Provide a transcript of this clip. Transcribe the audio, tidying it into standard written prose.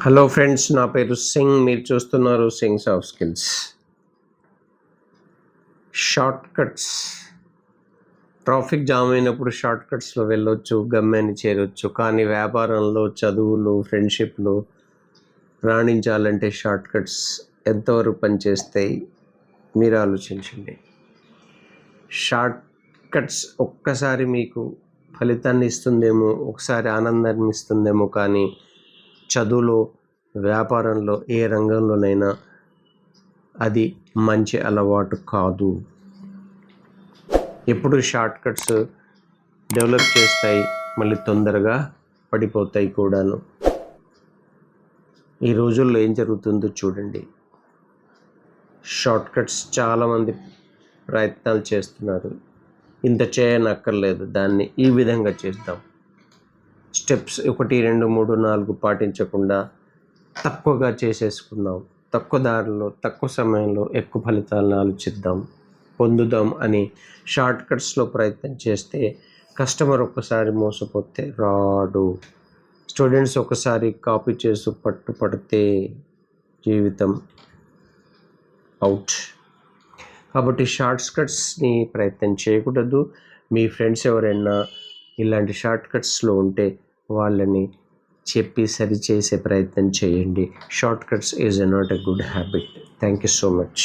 Hello friends, నా పేరు సింగ్. మీరు చూస్తున్నారు Singh soft skills. Short cuts. Traffic jam అయినప్పుడు షార్ట్ కట్స్లో వెళ్ళొచ్చు, గమ్యాన్ని చేరొచ్చు. కానీ వ్యాపారంలో, చదువులు, ఫ్రెండ్షిప్లో రాణించాలంటే షార్ట్ కట్స్ ఎంతవరకు పనిచేస్తాయి మీరు ఆలోచించండి. షార్ట్ కట్స్ ఒక్కసారి మీకు ఫలితాన్ని ఇస్తుందేమో, ఒకసారి ఆనందాన్ని ఇస్తుందేమో, కానీ చదువులో, వ్యాపారంలో, ఏ రంగంలోనైనా అది మంచి అలవాటు కాదు. ఎప్పుడు షార్ట్ కట్స్ డెవలప్ చేస్తాయి, మళ్ళీ తొందరగా పడిపోతాయి కూడాను. ఈ రోజుల్లో ఏం జరుగుతుందో చూడండి. షార్ట్ కట్స్ చాలామంది ప్రయత్నాలు చేస్తున్నారు. ఇంత చేయనక్కర్లేదు, దాన్ని ఈ విధంగా చేద్దాం. స్టెప్స్ 1, 2, 3, 4 పాటించకుండా తక్కువగా చేసేసుకుందాం. తక్కువ దారిలో, తక్కువ సమయంలో ఎక్కువ ఫలితాలను ఆలోచిద్దాం, పొందుదాం అని షార్ట్ కట్స్లో ప్రయత్నం చేస్తే కస్టమర్ ఒక్కసారి మోసపోతే రాడు. స్టూడెంట్స్ ఒకసారి కాపీ చేసి పట్టుపడితే జీవితం అవుట్. కాబట్టి షార్ట్ కట్స్ని ప్రయత్నం చేయకూడదు. మీ ఫ్రెండ్స్ ఎవరైనా ఇలాంటి షార్ట్ కట్స్లో ఉంటే వాళ్ళని చెప్పి సరిచేసే ప్రయత్నం చేయండి. Short cuts is not a good habit. Thank you so much.